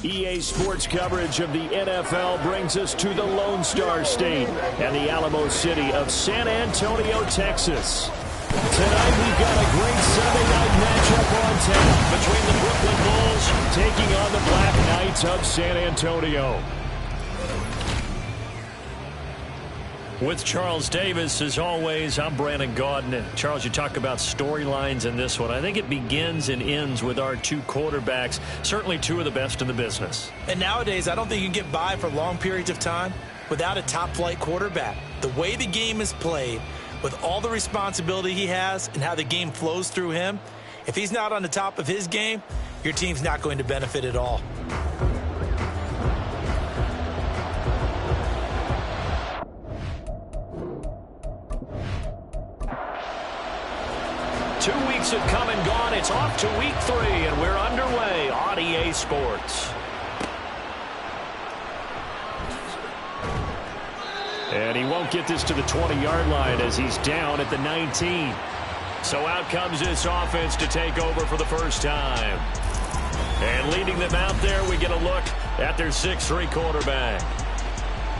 EA Sports coverage of the NFL brings us to the Lone Star State and the Alamo City of San Antonio, Texas. Tonight we've got a great Sunday night matchup on tap between the Brooklyn Bulls taking on the BlackKnights of San Antonio. With Charles Davis, as always, I'm Brandon Gaudin. And Charles, you talk about storylines in this one. I think it begins and ends with our two quarterbacks, certainly two of the best in the business. And nowadays, I don't think you can get by for long periods of time without a top-flight quarterback. The way the game is played, with all the responsibility he has and how the game flows through him, if he's not on the top of his game, your team's not going to benefit at all. 2 weeks have come and gone. It's off to week 3, and we're underway on EA Sports. And he won't get this to the 20-yard line as he's down at the 19. So out comes this offense to take over for the first time. And leading them out there, we get a look at their 6'3" quarterback.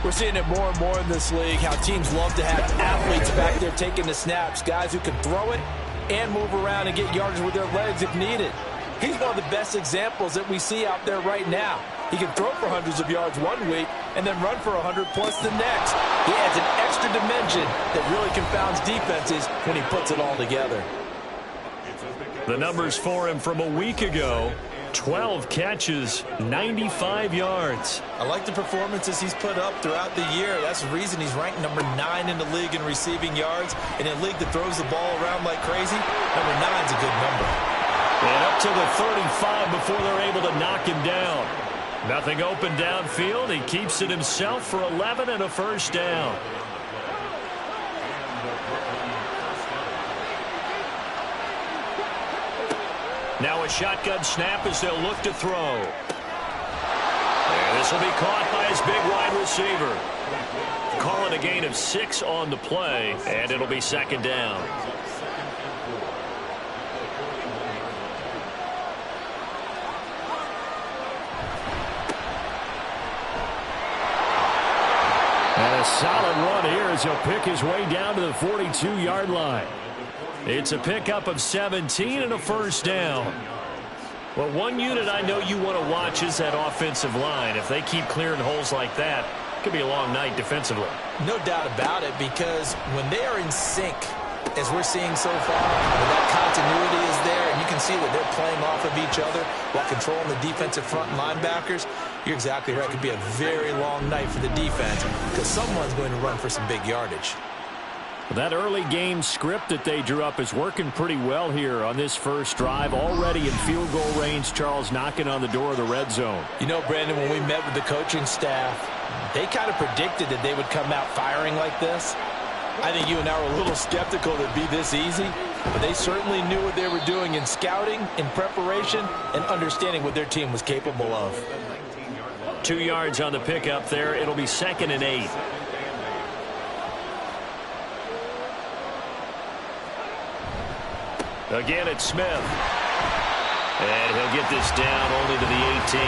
We're seeing it more and more in this league, how teams love to have athletes back there taking the snaps, guys who can throw it and move around and get yardage with their legs if needed. He's one of the best examples that we see out there right now. He can throw for hundreds of yards one week and then run for 100+ the next. He adds an extra dimension that really confounds defenses when he puts it all together. The numbers for him from a week ago: 12 catches, 95 yards. I like the performances he's put up throughout the year. That's the reason he's ranked number 9 in the league in receiving yards. In a league that throws the ball around like crazy, number 9's a good number. And up to the 35 before they're able to knock him down. Nothing open downfield. He keeps it himself for 11 and a first down. Now a shotgun snap as they'll look to throw. And this will be caught by his big wide receiver. Calling a gain of 6 on the play, and it'll be second down. And a solid run here as he'll pick his way down to the 42-yard line. It's a pickup of 17 and a first down. Well, one unit I know you want to watch is that offensive line. If they keep clearing holes like that, it could be a long night defensively. No doubt about it, because when they are in sync, as we're seeing so far, when that continuity is there, and you can see that they're playing off of each other while controlling the defensive front linebackers, you're exactly right. It could be a very long night for the defense because someone's going to run for some big yardage. That early game script that they drew up is working pretty well here on this first drive. Already in field goal range, Charles, knocking on the door of the red zone. You know, Brandon, when we met with the coaching staff, they kind of predicted that they would come out firing like this. I think you and I were a little skeptical that it'd be this easy, but they certainly knew what they were doing in scouting, in preparation, and understanding what their team was capable of. 2 yards on the pickup there. It'll be 2nd and 8. Again, it's Smith. And he'll get this down only to the 18.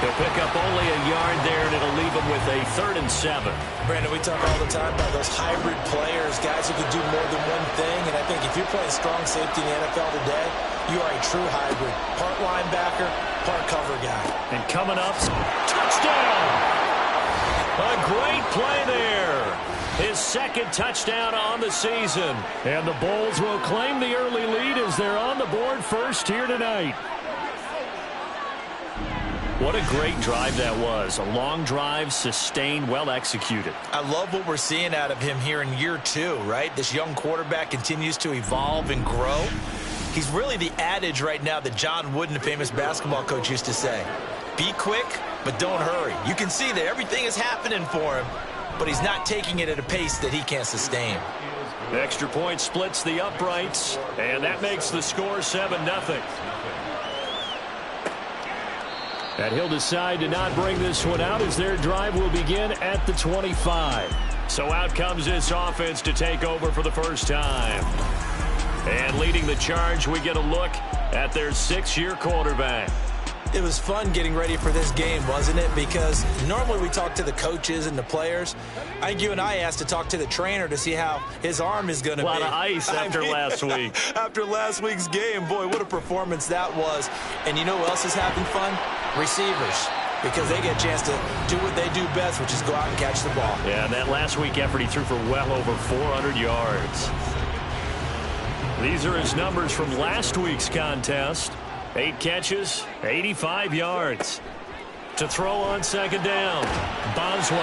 He'll pick up only a yard there, and it'll leave him with a 3rd and 7. Brandon, we talk all the time about those hybrid players, guys who can do more than one thing. And I think if you're playing strong safety in the NFL today, you are a true hybrid. Part linebacker, part cover guy. And coming up, touchdown! A great play there. His 2nd touchdown on the season. And the Bulls will claim the early lead as they're on the board first here tonight. What a great drive that was. A long drive, sustained, well executed. I love what we're seeing out of him here in year 2, right? This young quarterback continues to evolve and grow. He's really the adage right now that John Wooden, the famous basketball coach, used to say. Be quick, but don't hurry. You can see that everything is happening for him, but he's not taking it at a pace that he can't sustain. Extra point splits the uprights, and that makes the score 7-0. And he'll decide to not bring this one out as their drive will begin at the 25. So out comes this offense to take over for the first time. And leading the charge, we get a look at their 6-year quarterback. It was fun getting ready for this game, wasn't it? Because normally we talk to the coaches and the players. I think you and I asked to talk to the trainer to see how his arm is going to be. A lot of ice after last week. After last week's game, boy, what a performance that was. And you know who else is having fun? Receivers. Because they get a chance to do what they do best, which is go out and catch the ball. Yeah, and that last week effort, he threw for well over 400 yards. These are his numbers from last week's contest. 8 catches, 85 yards. To throw on second down. Boswell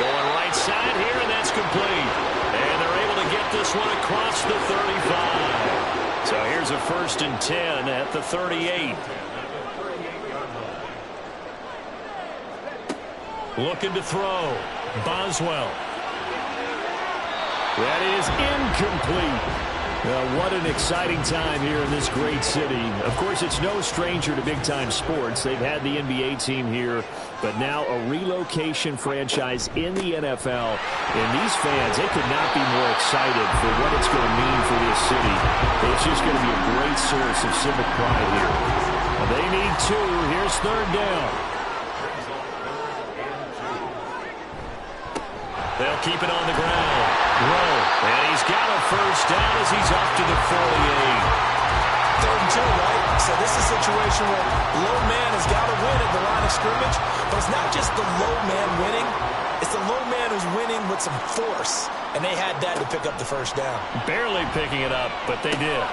going right side here, and that's complete. And they're able to get this one across the 35. So here's a 1st and 10 at the 38. Looking to throw. Boswell. That is incomplete. What an exciting time here in this great city. Of course, it's no stranger to big-time sports. They've had the NBA team here, but now a relocation franchise in the NFL. And these fans, they could not be more excited for what it's going to mean for this city. It's just going to be a great source of civic pride here. Well, they need 2. Here's 3rd down. They'll keep it on the ground. Rowe, and he's got a 1st down as he's off to the 48. 3rd and 2, right? So this is a situation where low man has got to win at the line of scrimmage, but it's not just the low man winning. It's the low man who's winning with some force, and they had that to pick up the 1st down. Barely picking it up, but they did.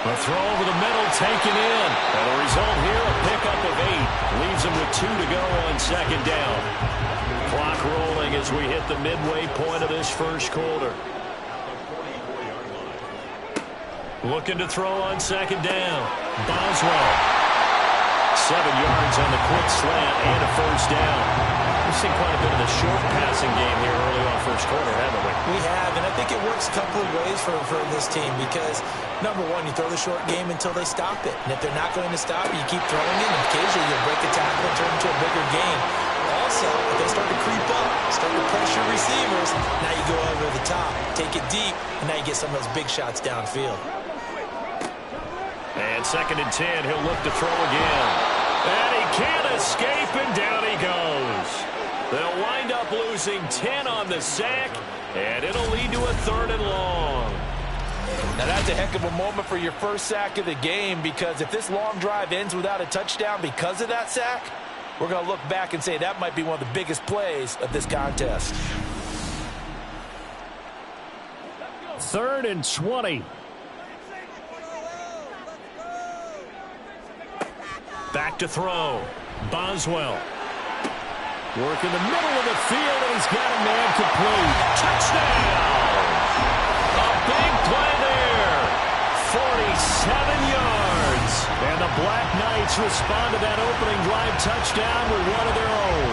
A throw over the middle, taken in. And the result here, a pickup of 8. Leaves them with 2 to go on second down. Clock rolling as we hit the midway point of this first quarter. Looking to throw on second down. Boswell. 7 yards on the quick slant and a 1st down. We've seen quite a bit of the short passing game here early on first quarter, haven't we? We have, and I think it works a couple of ways for this team because, number one, you throw the short game until they stop it. And if they're not going to stop it, you keep throwing it, and occasionally you'll break a tackle and turn it into a bigger game. Also, if they start to creep up, start to pressure receivers, now you go over the top, take it deep, and now you get some of those big shots downfield. And 2nd and 10, he'll look to throw again. And he can't escape, and down he goes. They'll wind up losing 10 on the sack, and it'll lead to a 3rd and long. Now that's a heck of a moment for your first sack of the game, because if this long drive ends without a touchdown because of that sack, we're going to look back and say that might be one of the biggest plays of this contest. 3rd and 20. Back to throw. Boswell. Work in the middle of the field, and he's got a man complete. Touchdown! A big play there. 47 yards. And the BlackKnights respond to that opening drive touchdown with one of their own.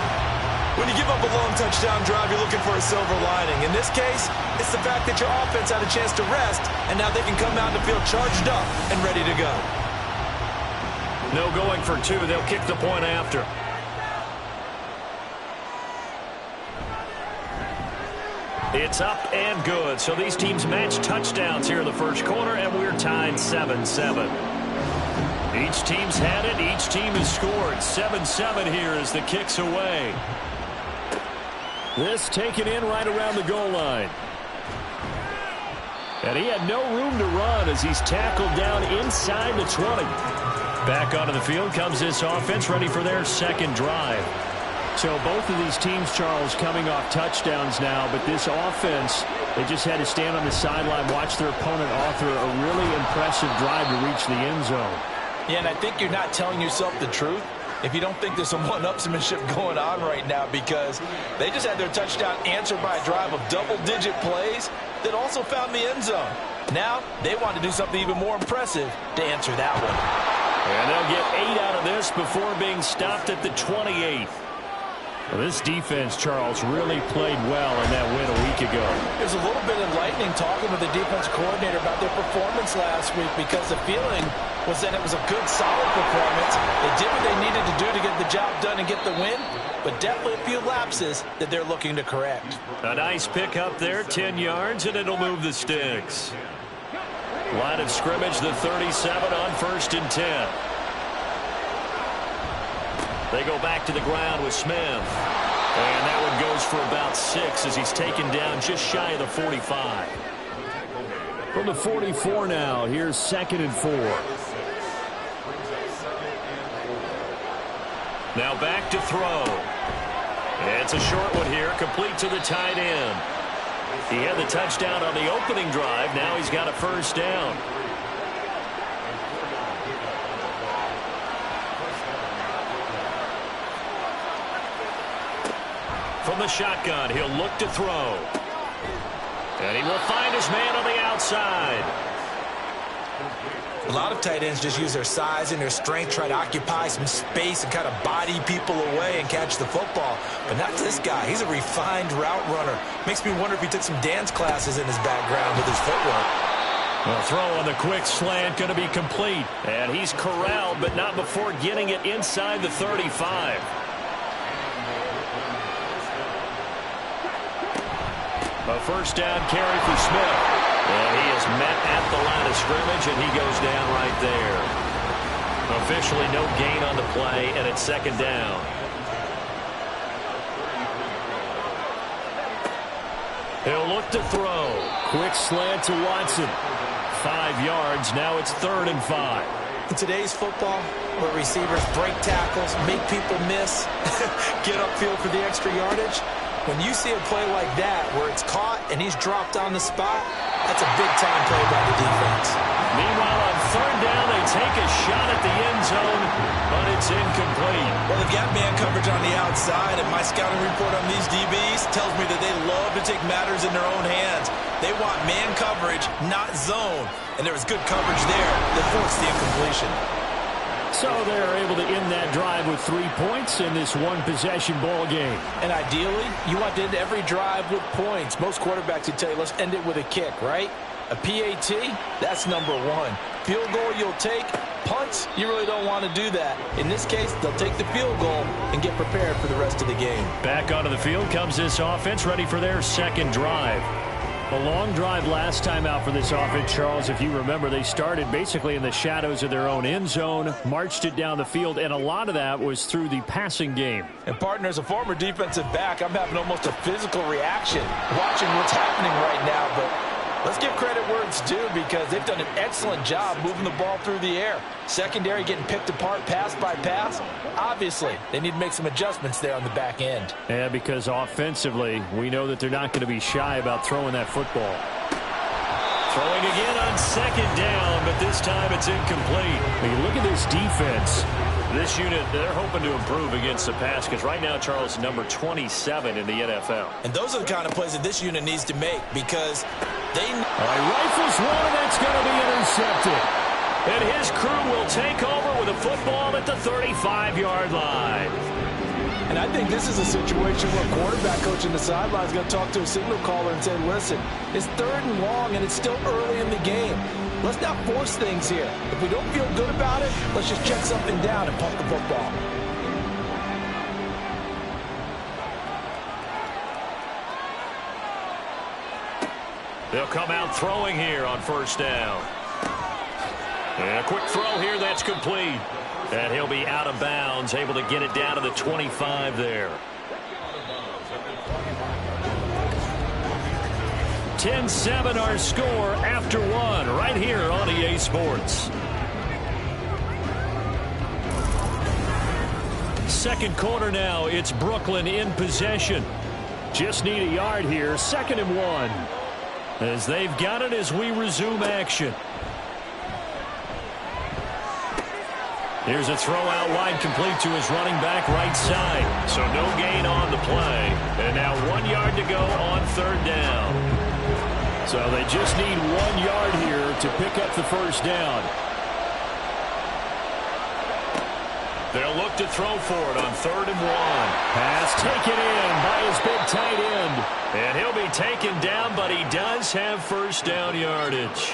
When you give up a long touchdown drive, you're looking for a silver lining. In this case, it's the fact that your offense had a chance to rest, and now they can come out and feel charged up and ready to go. No going for 2. They'll kick the point after. It's up and good. So these teams match touchdowns here in the first quarter, and we're tied 7-7. Each team's had it. Each team has scored. 7-7 here as the kick's away. This taken in right around the goal line. And he had no room to run as he's tackled down inside the 20. Back onto the field comes this offense, ready for their 2nd drive. So both of these teams, Charles, coming off touchdowns now, but this offense, they just had to stand on the sideline, watch their opponent author a really impressive drive to reach the end zone. Yeah, and I think you're not telling yourself the truth if you don't think there's some one-upsmanship going on right now, because they just had their touchdown answered by a drive of double-digit plays that also found the end zone. Now, they want to do something even more impressive to answer that one. And they'll get 8 out of this before being stopped at the 28th. Well, this defense, Charles, really played well in that win a week ago. There's a little bit enlightening talking with the defense coordinator about their performance last week, because the feeling was that it was a good, solid performance. They did what they needed to do to get the job done and get the win, but definitely a few lapses that they're looking to correct. A nice pick up there, 10 yards, and it'll move the sticks. Line of scrimmage, the 37 on 1st and 10. They go back to the ground with Smith. And that one goes for about 6 as he's taken down just shy of the 45. From the 44 now, here's 2nd and 4. Now back to throw. It's a short one here, complete to the tight end. He had the touchdown on the opening drive. Now he's got a first down. From the shotgun, he'll look to throw. And he will find his man on the outside. A lot of tight ends just use their size and their strength, try to occupy some space and kind of body people away and catch the football. But not this guy. He's a refined route runner. Makes me wonder if he took some dance classes in his background with his footwork. The throw on the quick slant going to be complete. And he's corralled, but not before getting it inside the 35. A first down carry for Smith. And he is met at the line of scrimmage, and he goes down right there. Officially no gain on the play, and it's 2nd down. He'll look to throw. Quick slant to Watson. 5 yards. Now it's 3rd and 5. In today's football, where receivers break tackles, make people miss, get upfield for the extra yardage, when you see a play like that where it's caught and he's dropped on the spot, that's a big-time play by the defense. Meanwhile, on 3rd down, they take a shot at the end zone, but it's incomplete. Well, they've got man coverage on the outside, and my scouting report on these DBs tells me that they love to take matters in their own hands. They want man coverage, not zone, and there was good coverage there that forced the incompletion. So they're able to end that drive with 3 points in this one-possession ball game. And ideally, you want to end every drive with points. Most quarterbacks would tell you, let's end it with a kick, right? A PAT, that's number 1. Field goal you'll take. Punts, you really don't want to do that. In this case, they'll take the field goal and get prepared for the rest of the game. Back onto the field comes this offense, ready for their 2nd drive. A long drive last time out for this offense, Charles. If you remember, they started basically in the shadows of their own end zone, marched it down the field, and a lot of that was through the passing game. And, partner, as a former defensive back, I'm having almost a physical reaction watching what's happening right now. But let's give credit where it's due because they've done an excellent job moving the ball through the air. Secondary getting picked apart pass by pass. Obviously, they need to make some adjustments there on the back end. Yeah, because offensively, we know that they're not going to be shy about throwing that football. Throwing again on 2nd down, but this time it's incomplete. When you look at this defense, this unit, they're hoping to improve against the pass because right now, Charles, number 27 in the NFL. And those are the kind of plays that this unit needs to make because they... All right, rifles one, and that's going to be intercepted. And his crew will take over with a football at the 35-yard line. And I think this is a situation where a quarterback coach in the sideline is going to talk to a signal caller and say, listen, it's 3rd and long, and it's still early in the game. Let's not force things here. If we don't feel good about it, let's just check something down and pump the football. They'll come out throwing here on 1st down. And a quick throw here, that's complete. And he'll be out of bounds, able to get it down to the 25 there. 10-7 our score after 1 right here on EA Sports. 2nd quarter now, it's Brooklyn in possession. Just need a yard here, 2nd and 1. As they've got it as we resume action. Here's a throw out wide, complete to his running back right side. So no gain on the play. And now 1 yard to go on 3rd down. So they just need 1 yard here to pick up the first down. They'll look to throw for it on 3rd and 1. Pass taken in by his big tight end. And he'll be taken down, but he does have first down yardage.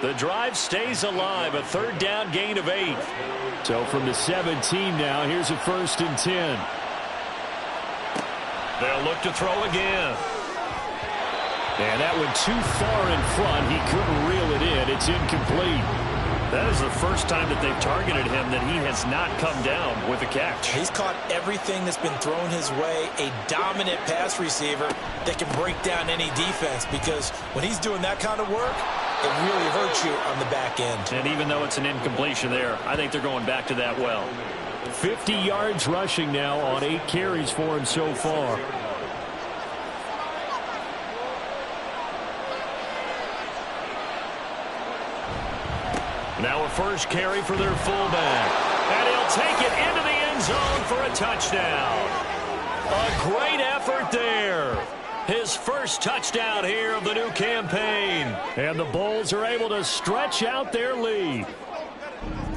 The drive stays alive, a 3rd down gain of 8. So from the 17 now, here's a 1st and 10. They'll look to throw again. And that went too far in front. He couldn't reel it in. It's incomplete. That is the first time that they've targeted him that he has not come down with a catch. He's caught everything that's been thrown his way. A dominant pass receiver that can break down any defense, because when he's doing that kind of work, it really hurts you on the back end. And even though it's an incompletion there, I think they're going back to that well. 50 yards rushing now on 8 carries for him so far. Now a first carry for their fullback. And he'll take it into the end zone for a touchdown. A great effort there. His first touchdown here of the new campaign. And the Bulls are able to stretch out their lead.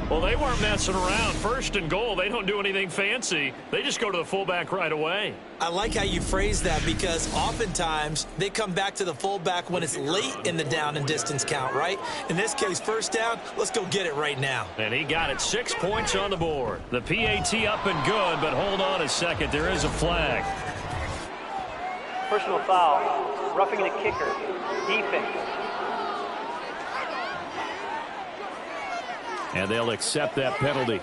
Well, they weren't messing around. First and goal, they don't do anything fancy. They just go to the fullback right away. I like how you phrase that, because oftentimes they come back to the fullback when it's late in the down and distance count, right? In this case, first down, let's go get it right now. And he got it. 6 points on the board. The PAT up and good, but hold on a second. There is a flag. Personal foul, roughing the kicker, defense. And they'll accept that penalty.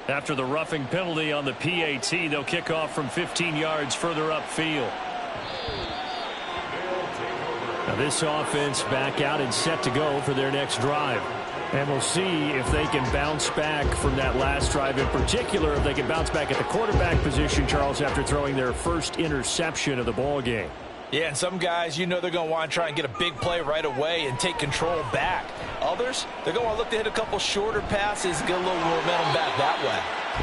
After the roughing penalty on the PAT, they'll kick off from 15 yards further upfield. Now this offense back out and set to go for their next drive. And we'll see if they can bounce back from that last drive, in particular if they can bounce back at the quarterback position, Charles, after throwing their first interception of the ball game. Yeah, and some guys, you know, they're going to want to try and get a big play right away and take control back. Others, they're going to look to hit a couple shorter passes, get a little momentum back that way.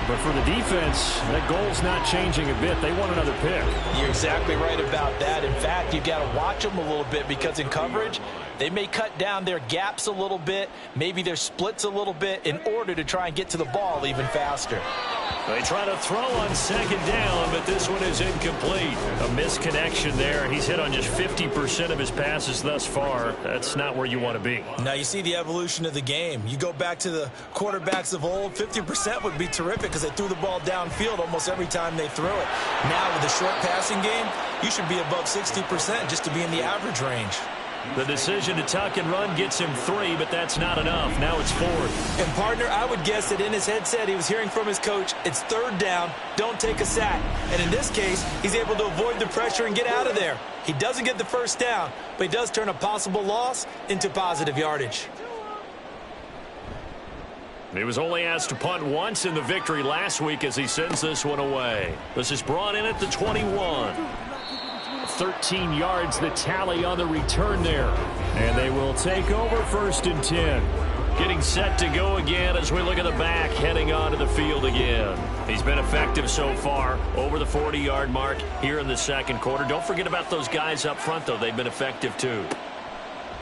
But for the defense, that goal's not changing a bit. They want another pick. You're exactly right about that. In fact, you've got to watch them a little bit, because in coverage, they may cut down their gaps a little bit, maybe their splits a little bit, in order to try and get to the ball even faster. They try to throw on second down, but this one is incomplete. A misconnection there. He's hit on just 50% of his passes thus far. That's not where you want to be. Now you see the evolution of the game. You go back to the quarterbacks of old, 50% would be terrific because they threw the ball downfield almost every time they threw it. Now with the short passing game, you should be above 60% just to be in the average range. The decision to tuck and run gets him 3, but that's not enough. Now it's 4th. And, partner, I would guess that in his headset he was hearing from his coach, it's 3rd down, don't take a sack. And in this case, he's able to avoid the pressure and get out of there. He doesn't get the first down, but he does turn a possible loss into positive yardage. He was only asked to punt once in the victory last week as he sends this one away. This is brought in at the 21. 13 yards the tally on the return there. And they will take over 1st and 10. Getting set to go again as we look at the back heading onto the field again. He's been effective so far over the 40-yard mark here in the second quarter. Don't forget about those guys up front, though. They've been effective, too.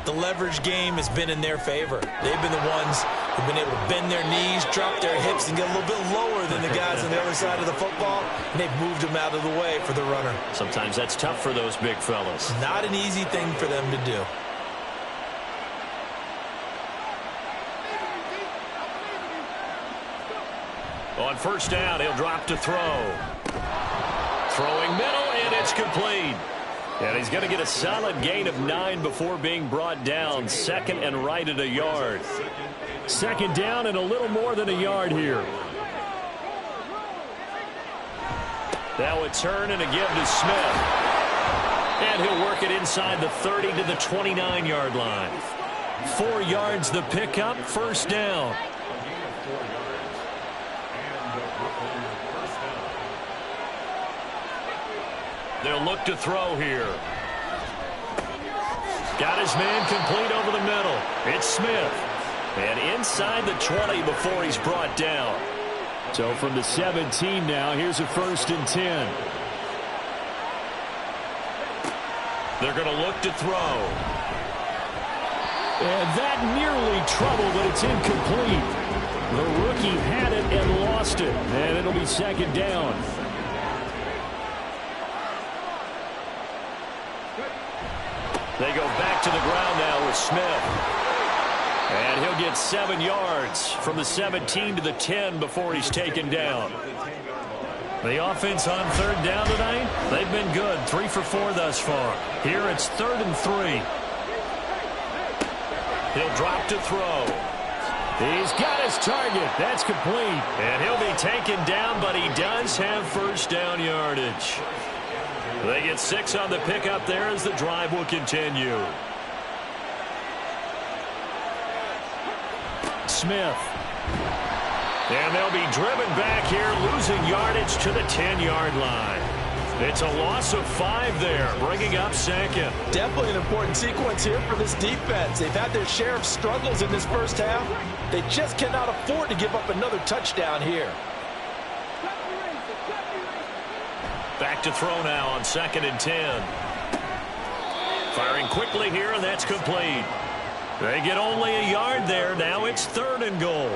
The leverage game has been in their favor. They've been the ones who've been able to bend their knees, drop their hips, and get a little bit lower than the guys on the other side of the football, and they've moved them out of the way for the runner. Sometimes that's tough for those big fellas. Not an easy thing for them to do. On 1st down, he'll drop to throw. Throwing middle, and it's complete. And he's going to get a solid gain of 9 before being brought down. 2nd and right at a yard. 2nd down and a little more than a yard here. Now a turn and a give to Smith. And he'll work it inside the 30 to the 29-yard line. 4 yards the pickup, 1st down. They'll look to throw here. Got his man complete over the middle. It's Smith. And inside the 20 before he's brought down. So from the 17 now, here's a 1st and 10. They're going to look to throw. And that nearly trouble, but it's incomplete. The rookie had it and lost it. And it'll be 2nd down. They go back to the ground now with Smith. And he'll get 7 yards from the 17 to the 10 before he's taken down. The offense on third down tonight, they've been good. 3 for 4 thus far. Here it's 3rd and 3. He'll drop to throw. He's got his target. That's complete. And he'll be taken down, but he does have first down yardage. They get 6 on the pickup there as the drive will continue. Smith. And they'll be driven back here, losing yardage to the 10-yard line. It's a loss of 5 there, bringing up 2nd. Definitely an important sequence here for this defense. They've had their share of struggles in this first half. They just cannot afford to give up another touchdown here. Back to throw now on 2nd and 10. Firing quickly here, and that's complete. They get only a yard there. Now it's 3rd and goal.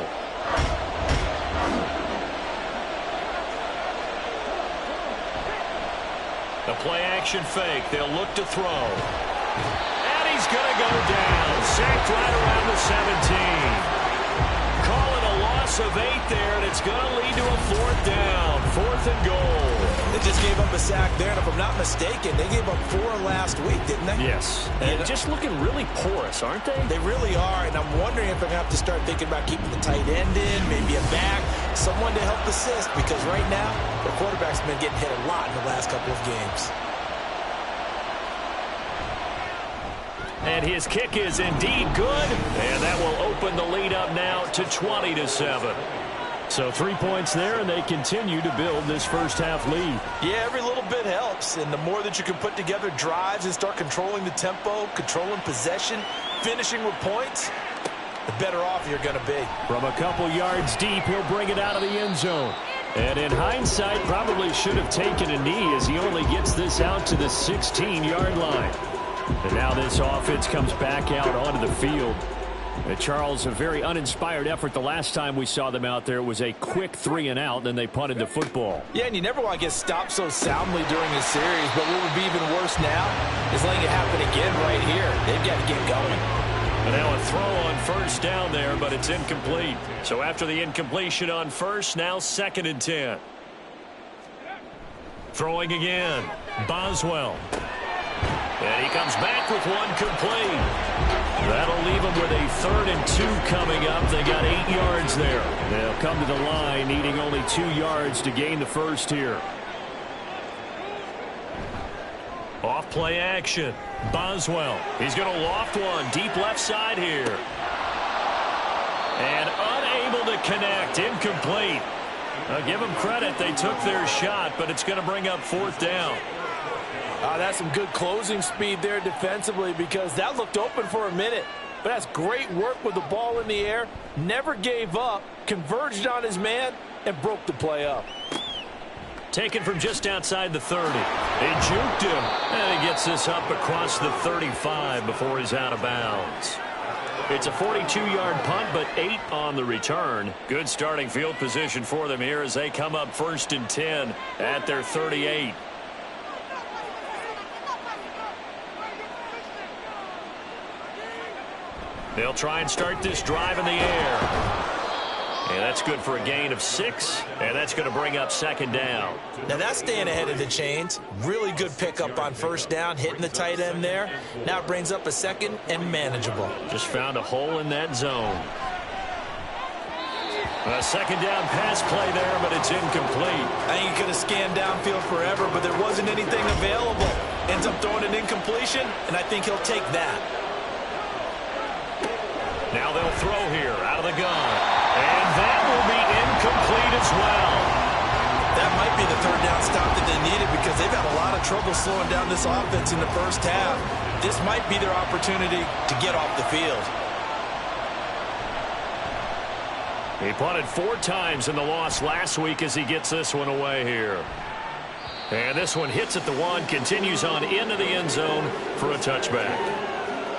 The play-action fake. They'll look to throw. And he's going to go down. Sacked right around the 17. Call it a loss of 8 there, and it's going to lead to a 4th down. 4th and goal. They just gave up a sack there, and if I'm not mistaken, they gave up 4 last week, didn't they? Yes. And just looking really porous, aren't they? They really are, and I'm wondering if I'm going to have to start thinking about keeping the tight end in, maybe a back, someone to help assist, because right now, the quarterback's been getting hit a lot in the last couple of games. And his kick is indeed good, and that will open the lead up now to 20-7. So 3 points there, and they continue to build this first half lead. Yeah, every little bit helps, and the more that you can put together drives and start controlling the tempo, controlling possession, finishing with points, the better off you're going to be. From a couple yards deep, he'll bring it out of the end zone. And in hindsight, probably should have taken a knee as he only gets this out to the 16-yard line. And now this offense comes back out onto the field. And Charles, a very uninspired effort. The last time we saw them out there, it was a quick 3-and-out, then they punted the football. Yeah, and you never want to get stopped so soundly during a series, but what would be even worse now is letting it happen again right here. They've got to get going. And now a throw on first down there, but it's incomplete. So after the incompletion on first, now 2nd and 10. Throwing again. Boswell. And he comes back with one complete. That'll leave them with a 3rd and 2 coming up. They got 8 yards there. They'll come to the line needing only 2 yards to gain the first here. Off play action. Boswell. He's going to loft one deep left side here. And unable to connect. Incomplete. Give them credit. They took their shot, but it's going to bring up 4th down. That's some good closing speed there defensively because that looked open for a minute. But that's great work with the ball in the air. Never gave up, converged on his man, and broke the play up. Taken from just outside the 30. They juked him, and he gets this up across the 35 before he's out of bounds. It's a 42-yard punt, but 8 on the return. Good starting field position for them here as they come up 1st and 10 at their 38. They'll try and start this drive in the air. And that's good for a gain of 6, and that's going to bring up 2nd down. Now that's staying ahead of the chains. Really good pickup on first down, hitting the tight end there. Now it brings up a 2nd and manageable. Just found a hole in that zone. A 2nd down pass play there, but it's incomplete. I think he could have scanned downfield forever, but there wasn't anything available. Ends up throwing an incompletion, and I think he'll take that. Now they'll throw here out of the gun. And that will be incomplete as well. That might be the 3rd down stop that they needed because they've had a lot of trouble slowing down this offense in the first half. This might be their opportunity to get off the field. He punted 4 times in the loss last week as he gets this one away here. And this one hits at the 1, continues on into the end zone for a touchback.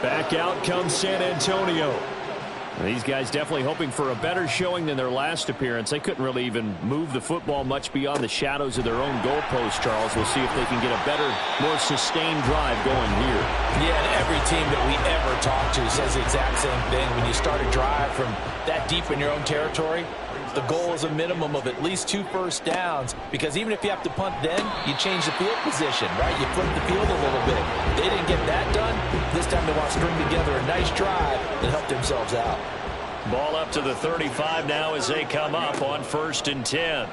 Back out comes San Antonio. These guys definitely hoping for a better showing than their last appearance. They couldn't really even move the football much beyond the shadows of their own goalpost, Charles. We'll see if they can get a better, more sustained drive going here. Yeah, and every team that we ever talk to says the exact same thing. When you start a drive from that deep in your own territory, The goal is a minimum of at least 2 first downs, because even if you have to punt then, you change the field position, right? You flip the field a little bit. They didn't get that done. This time they want to string together a nice drive and help themselves out. Ball up to the 35 now as they come up on 1st and 10.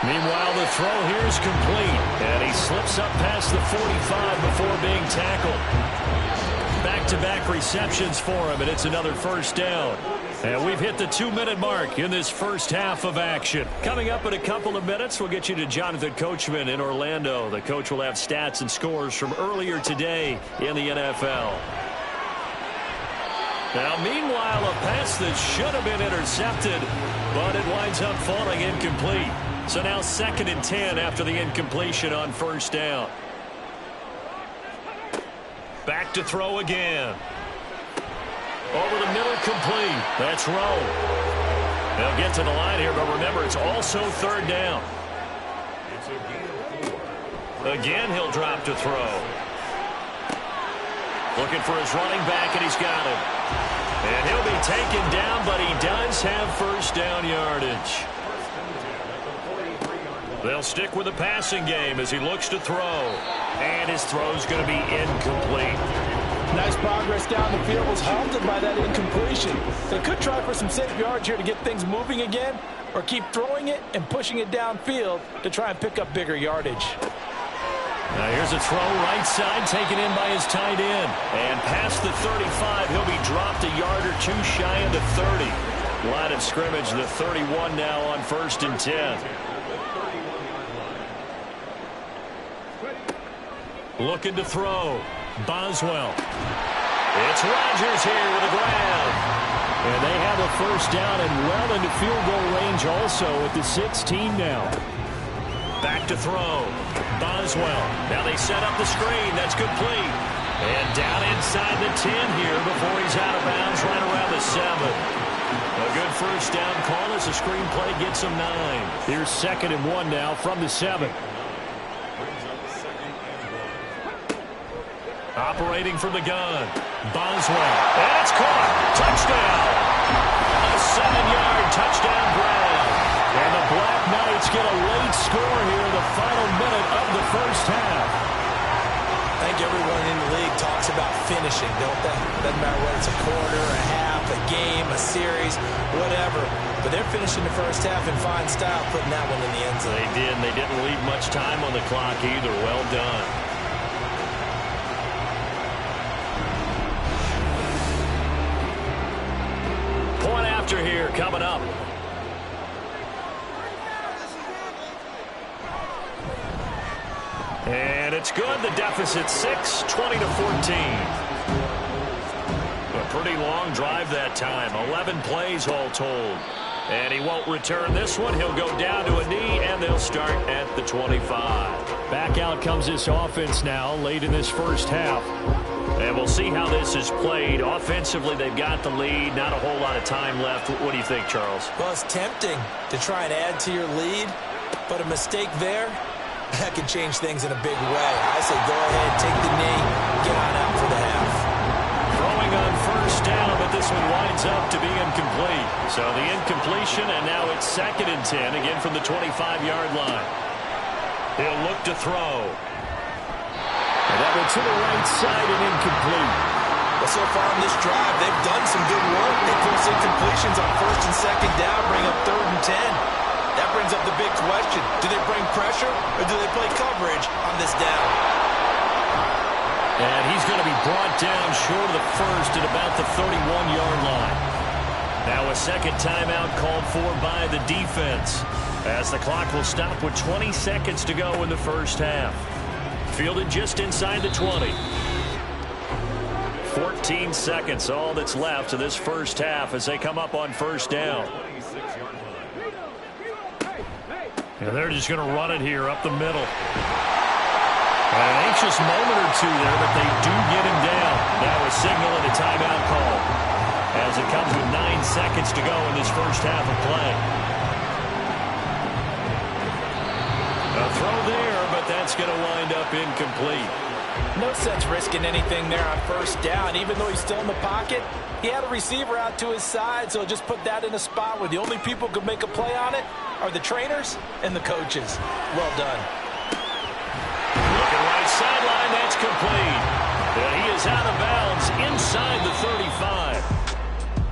Meanwhile, the throw here is complete, and he slips up past the 45 before being tackled. Back-to-back receptions for him, and it's another first down. And we've hit the 2-minute mark in this first half of action. Coming up in a couple of minutes, we'll get you to Jonathan Coachman in Orlando. The coach will have stats and scores from earlier today in the NFL. Now, meanwhile, a pass that should have been intercepted, but it winds up falling incomplete. So now 2nd and 10 after the incompletion on first down. Back to throw again. Over the middle, complete. That's Rowe. They'll get to the line here, but remember, it's also 3rd down. Again, he'll drop to throw. Looking for his running back, and he's got him. And he'll be taken down, but he does have first down yardage. They'll stick with the passing game as he looks to throw. And his throw's going to be incomplete. Nice progress down the field, was halted by that incompletion. They could try for some safe yards here to get things moving again, or keep throwing it and pushing it downfield to try and pick up bigger yardage. Now here's a throw right side, taken in by his tight end. And past the 35, he'll be dropped a yard or two shy of the 30. Line of scrimmage, the 31 now on 1st and 10. Looking to throw. Boswell. It's Rodgers here with a grab. And they have a first down and well into field goal range also at the 16 now. Back to throw. Boswell. Now they set up the screen. That's complete. And down inside the 10 here before he's out of bounds right around the 7. A good first down call as the screenplay gets him 9. Here's 2nd and 1 now from the 7. Operating from the gun. Boswell. And it's caught. Touchdown. A 7-yard touchdown grab. And the BlackKnights get a late score here in the final minute of the first half. I think everyone in the league talks about finishing, don't they? Doesn't matter whether it's a quarter, a half, a game, a series, whatever. But they're finishing the first half in fine style, putting that one in the end zone. They did, and they didn't leave much time on the clock either. Well done. Point after here coming up. And it's good. The deficit 6, 20-14. A pretty long drive that time. 11 plays all told. And he won't return this one. He'll go down to a knee, and they'll start at the 25. Back out comes this offense now late in this first half. And we'll see how this is played. Offensively, they've got the lead. Not a whole lot of time left. What do you think, Charles? Well, it's tempting to try and add to your lead, but a mistake there, that can change things in a big way. I say go ahead, take the knee, get on out for the half. Throwing on first down, but this one winds up to be incomplete. So the incompletion, and now it's 2nd and 10, again from the 25-yard line. He'll look to throw. And that one to the right side and incomplete. Well, so far in this drive, they've done some good work. They force incompletions on 1st and 2nd down, bring up 3rd and 10. That brings up the big question. Do they bring pressure, or do they play coverage on this down? And he's going to be brought down short of the first at about the 31-yard line. Now a second timeout called for by the defense, as the clock will stop with 20 seconds to go in the first half. Fielded just inside the 20. 14 seconds, all that's left of this first half as they come up on first down. And they're just going to run it here up the middle. An anxious moment or two there, but they do get him down. Now a signal and a timeout call as it comes with 9 seconds to go in this first half of play. A throw there, but that's going to wind up incomplete. No sense risking anything there on first down. Even though he's still in the pocket, he had a receiver out to his side, so just put that in a spot where the only people who could make a play on it are the trainers and the coaches. Well done. Looking right sideline, that's complete. And he is out of bounds inside the 35.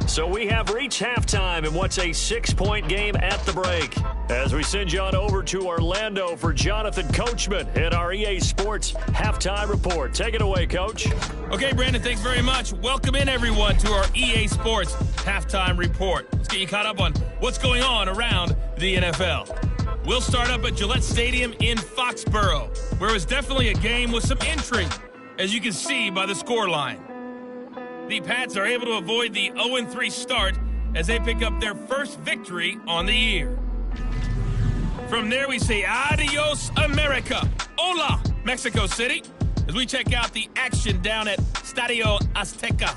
So we have reached halftime in what's a 6-point game at the break. As we send you on over to Orlando for Jonathan Coachman at our EA Sports Halftime Report. Take it away, Coach. Okay, Brandon, thanks very much. Welcome in, everyone, to our EA Sports Halftime Report. Let's get you caught up on what's going on around the NFL. We'll start up at Gillette Stadium in Foxborough, where it was definitely a game with some intrigue, as you can see by the scoreline. The Pats are able to avoid the 0-3 start as they pick up their first victory on the year. From there, we say adios, America. Hola, Mexico City, as we check out the action down at Estadio Azteca.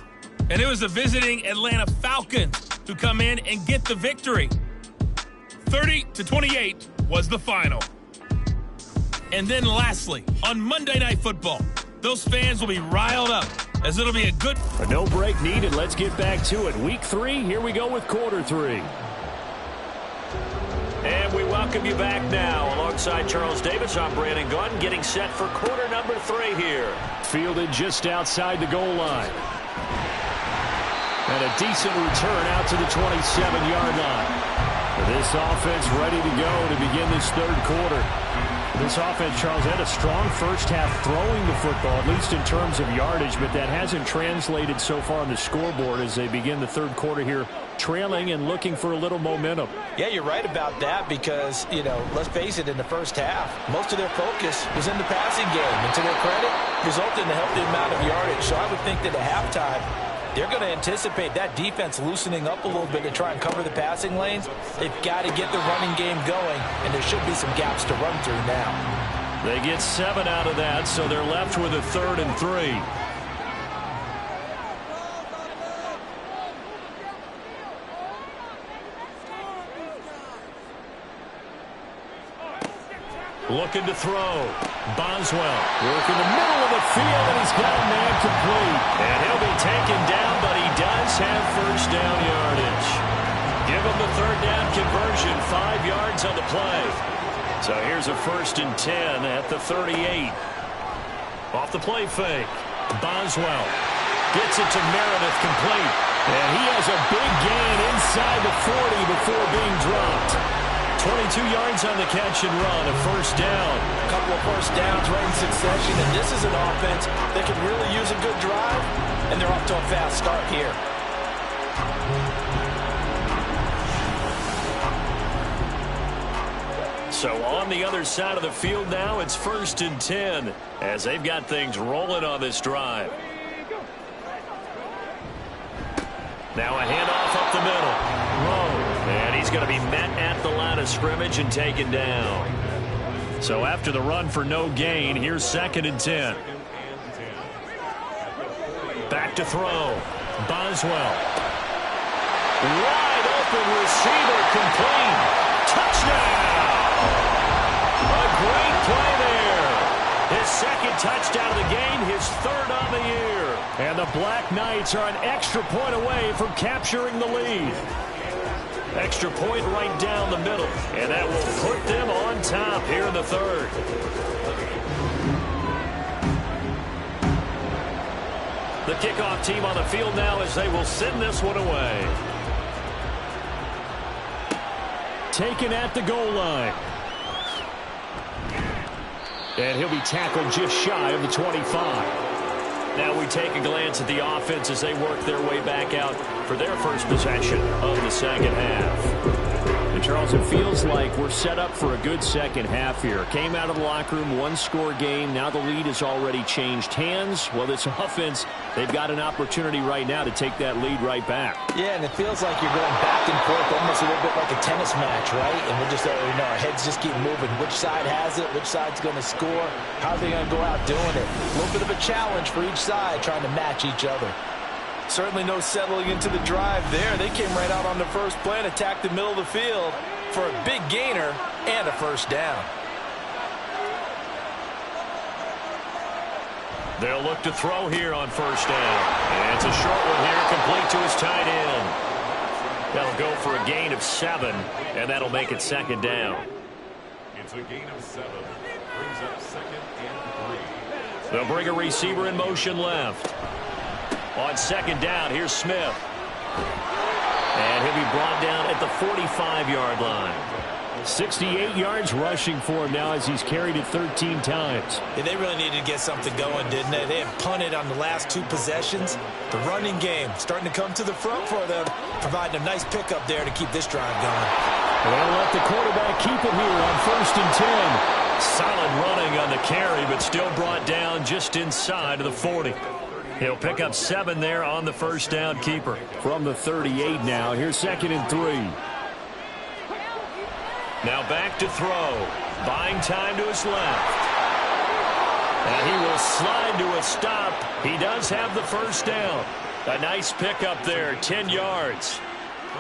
And it was the visiting Atlanta Falcons who come in and get the victory. 30-28 was the final. And then lastly, on Monday Night Football, those fans will be riled up, as it'll be a no break needed. Let's get back to it. Week 3, here we go with quarter 3. And we welcome you back now. Alongside Charles Davis, I'm Brandon Gunn, getting set for quarter number 3 here. Fielded just outside the goal line. And a decent return out to the 27-yard line. This offense ready to go to begin this third quarter. This offense, Charles, had a strong first half throwing the football, at least in terms of yardage, but that hasn't translated so far on the scoreboard as they begin the third quarter here, trailing and looking for a little momentum. Yeah, you're right about that because, let's face it, in the first half, most of their focus was in the passing game. And to their credit, resulted in a healthy amount of yardage. So I would think that at halftime, they're going to anticipate that defense loosening up a little bit to try and cover the passing lanes. They've got to get the running game going, and there should be some gaps to run through now. They get 7 out of that, so they're left with a 3rd and 3. Looking to throw. Boswell working the middle of the field, and he's got a man complete. And he'll be taken down, but he does have first down yardage. Give him the 3rd down conversion, 5 yards on the play. So here's a 1st and 10 at the 38. Off the play fake. Boswell gets it to Meredith, complete. And he has a big gain inside the 40 before being dropped. 22 yards on the catch and run, a 1st down. A couple of 1st downs right in succession, and this is an offense that could really use a good drive, and they're off to a fast start here. So on the other side of the field now, it's 1st and 10 as they've got things rolling on this drive. Now a handoff up the middle. Rowe. And he's going to be met at the line of scrimmage and taken down. So after the run for no gain, here's 2nd and 10. Back to throw. Boswell. Wide open receiver, complete. Touchdown! A great play there. His 2nd touchdown of the game, his 3rd on the year. And the Black Knights are an extra point away from capturing the lead. Extra point right down the middle, and that will put them on top here in the 3rd. The kickoff team on the field now as they will send this one away. Taken at the goal line. And he'll be tackled just shy of the 25. Now we take a glance at the offense as they work their way back out for their first possession of the second half. And Charles, it feels like we're set up for a good second half here. Came out of the locker room, 1-score game. Now the lead has already changed hands. Well, this offense, they've got an opportunity right now to take that lead right back. Yeah, and it feels like you're going back and forth, almost a little bit like a tennis match, right? And we're just, our heads just keep moving. Which side has it? Which side's going to score? How are they going to go out doing it? A little bit of a challenge for each side, trying to match each other. Certainly no settling into the drive there. They came right out on the first play and attacked the middle of the field for a big gainer and a 1st down. They'll look to throw here on first down. And it's a short one here, complete to his tight end. That'll go for a gain of 7, and that'll make it second down. It's a gain of 7. Brings up second and 3. They'll bring a receiver in motion left. On second down, here's Smith. And he'll be brought down at the 45-yard line. 68 yards rushing for him now as he's carried it 13 times. Yeah, they really needed to get something going, didn't they? They had punted on the last 2 possessions. The running game starting to come to the front for them, providing a nice pickup there to keep this drive going. They'll let the quarterback keep it here on first and 10. Solid running on the carry, but still brought down just inside of the 40. He'll pick up 7 there on the first down keeper. From the 38 now, here's second and 3. Now back to throw. Buying time to his left. And he will slide to a stop. He does have the first down. A nice pickup there, 10 yards.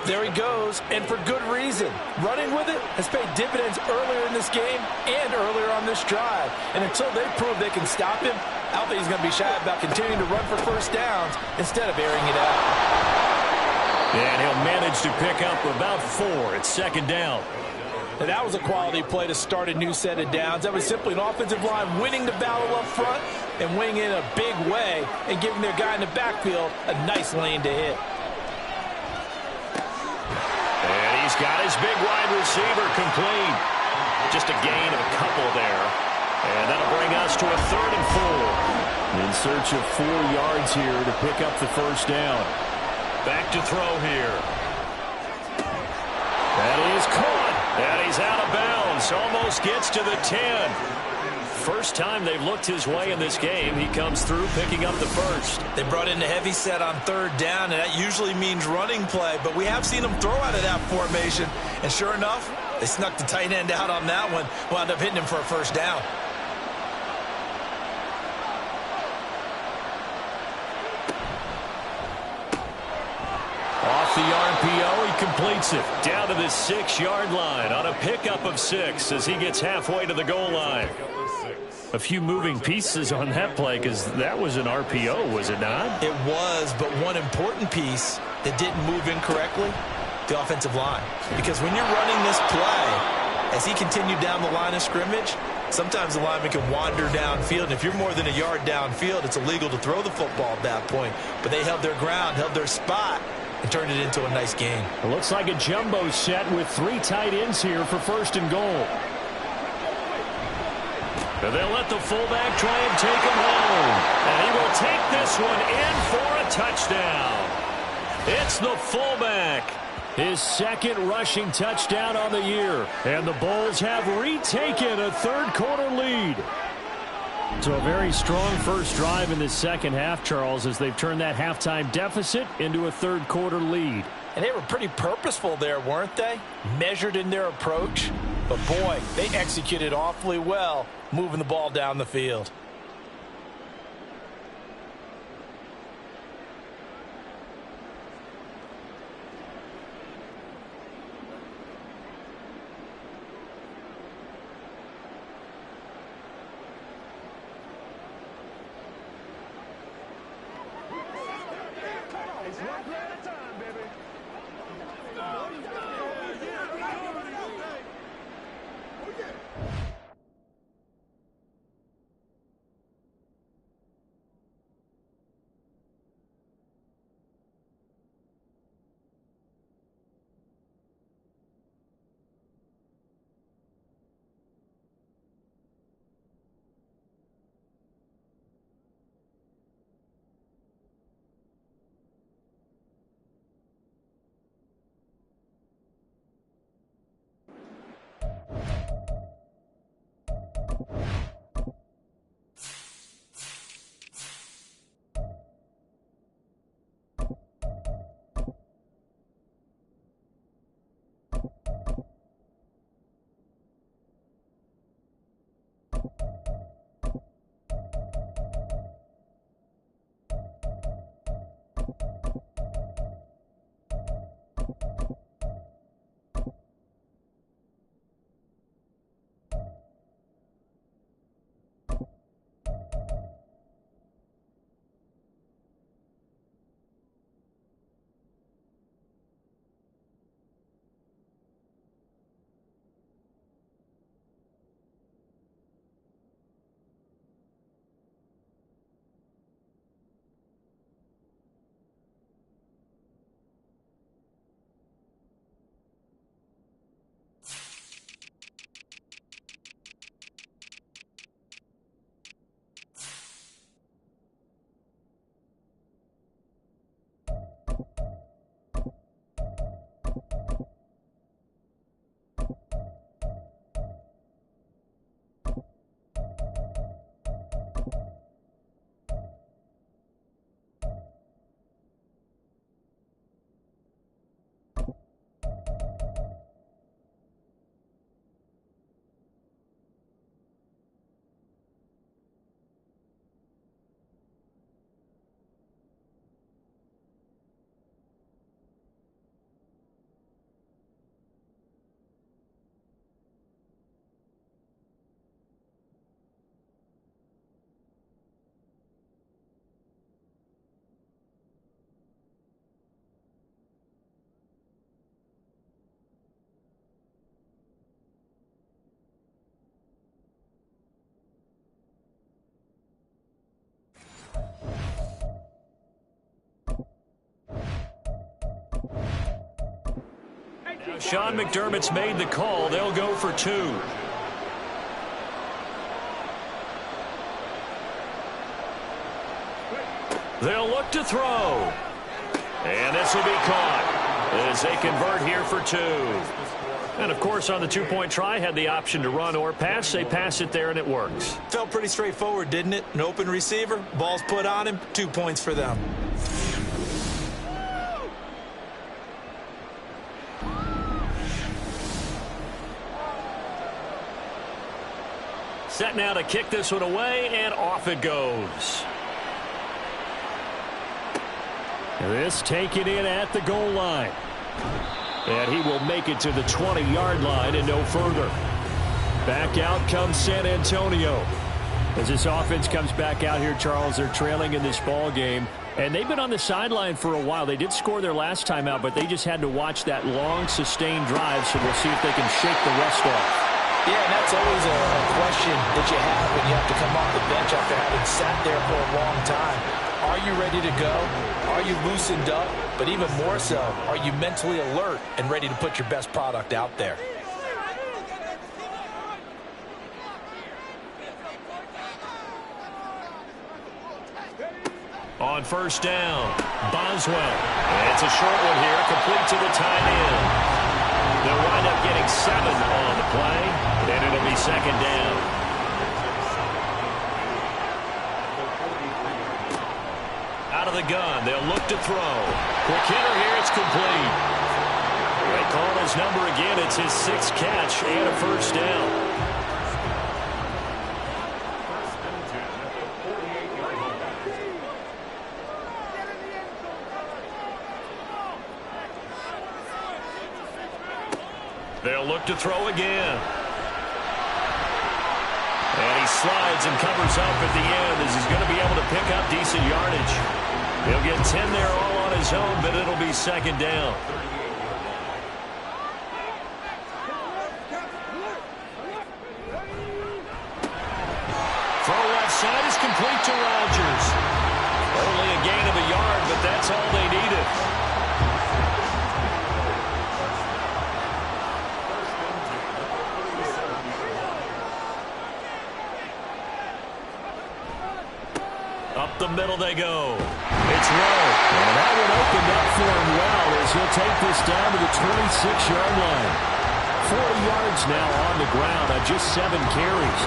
There he goes, and for good reason. Running with it has paid dividends earlier in this game and earlier on this drive. And until they prove they can stop him, I don't think he's going to be shy about continuing to run for first downs instead of airing it out. And he'll manage to pick up about 4 at second down. And that was a quality play to start a new set of downs. That was simply an offensive line winning the battle up front and winning in a big way and giving their guy in the backfield a nice lane to hit. And he's got his big wide receiver complete. Just a gain of a couple there. And that'll bring us to a 3rd and 4. In search of 4 yards here to pick up the first down. Back to throw here. That is caught. And he's out of bounds. Almost gets to the 10. First time they've looked his way in this game. He comes through picking up the first. They brought in the heavy set on 3rd down, and that usually means running play. But we have seen them throw out of that formation. And sure enough, they snuck the tight end out on that one. Wound up hitting him for a first down. Off the RPO, he completes it down to the 6-yard line on a pickup of 6 as he gets halfway to the goal line. A few moving pieces on that play because that was an RPO, was it not? It was, but one important piece that didn't move incorrectly, the offensive line. Because when you're running this play, as he continued down the line of scrimmage, sometimes the lineman can wander downfield, and if you're more than a yard downfield, it's illegal to throw the football at that point. But they held their ground, held their spot, and turned it into a nice game. It looks like a jumbo set with 3 tight ends here for first and goal. And they'll let the fullback try and take him home. And he will take this one in for a touchdown. It's the fullback. His 2nd rushing touchdown on the year. And the Bulls have retaken a 3rd quarter lead. So a very strong first drive in the second half, Charles, as they've turned that halftime deficit into a 3rd quarter lead. And they were pretty purposeful there, weren't they? Measured in their approach. But boy, they executed awfully well, moving the ball down the field. Sean McDermott's made the call. They'll go for 2. They'll look to throw. And this will be caught as they convert here for 2. And, of course, on the 2-point try, had the option to run or pass. They pass it there, and it works. Felt pretty straightforward, didn't it? An open receiver, ball's put on him, 2 points for them. Set now to kick this one away, and off it goes. This taken in at the goal line. And he will make it to the 20-yard line and no further. Back out comes San Antonio. As this offense comes back out here, Charles, they're trailing in this ball game. And they've been on the sideline for a while. They did score their last time out, but they just had to watch that long, sustained drive, so we'll see if they can shake the rust off. Yeah, and that's always a question that you have when you have to come off the bench after having sat there for a long time. Are you ready to go? Are you loosened up? But even more so, are you mentally alert and ready to put your best product out there? On first down, Boswell. It's a short one here, complete to the tight end. They'll wind up getting 7 on the play, and it'll be second down. Out of the gun, they'll look to throw. Quick hitter here, it's complete. They call his number again. It's his 6th catch and a first down. They'll look to throw again. And he slides and covers up at the end as he's going to be able to pick up decent yardage. He'll get 10 there all on his own, but it'll be second down. Throw left side is complete to Rodgers. Only a gain of a yard, but that's all they needed. Up the middle they go. It's Rowe. And that one opened up for him well as he'll take this down to the 26-yard line. 40 yards now on the ground on just 7 carries.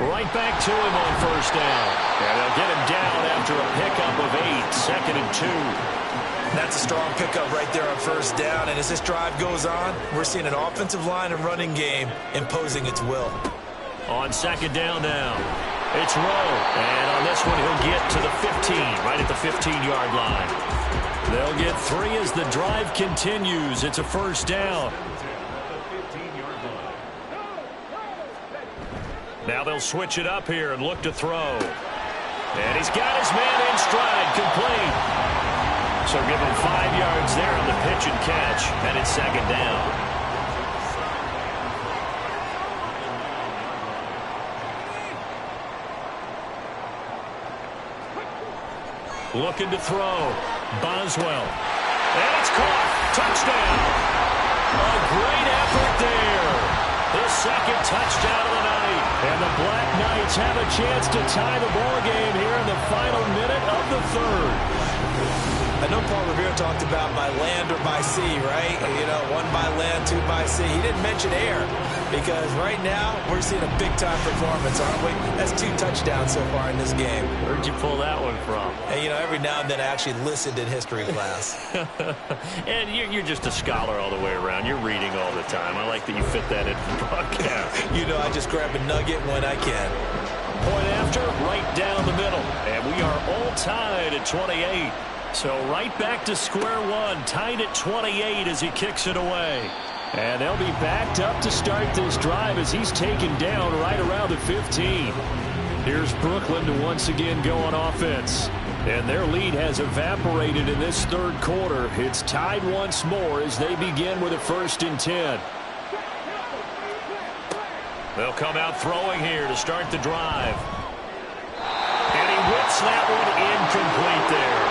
Right back to him on first down. And they'll get him down after a pickup of 8, 2nd and 2. That's a strong pickup right there on first down. And as this drive goes on, we're seeing an offensive line and running game imposing its will. On second down now, it's Rowe. And on this one, he'll get to the 15, right at the 15-yard line. They'll get 3 as the drive continues. It's a first down. Now they'll switch it up here and look to throw. And he's got his man in stride, complete. So give him 5 yards there on the pitch and catch, and it's second down. Looking to throw. Boswell. And it's caught. Touchdown. A great effort there. His 2nd touchdown of the night. And the BlackKnights have a chance to tie the ball game here in the final minute of the 3rd. I know Paul Revere talked about by land or by sea, right? You know, 1 by land, 2 by sea. He didn't mention air because right now we're seeing a big-time performance, aren't we? That's 2 touchdowns so far in this game. Where'd you pull that one from? And, you know, every now and then I actually listened in history class. And you're just a scholar all the way around. You're reading all the time. I like that you fit that in the broadcast. You know, I just grab a nugget when I can. Point after, right down the middle. And we are all tied at 28. So right back to square one, tied at 28 as he kicks it away. And they'll be backed up to start this drive as he's taken down right around the 15. Here's Brooklyn to once again go on offense. And their lead has evaporated in this 3rd quarter. It's tied once more as they begin with a 1st and 10. They'll come out throwing here to start the drive. And he blitz that one incomplete there.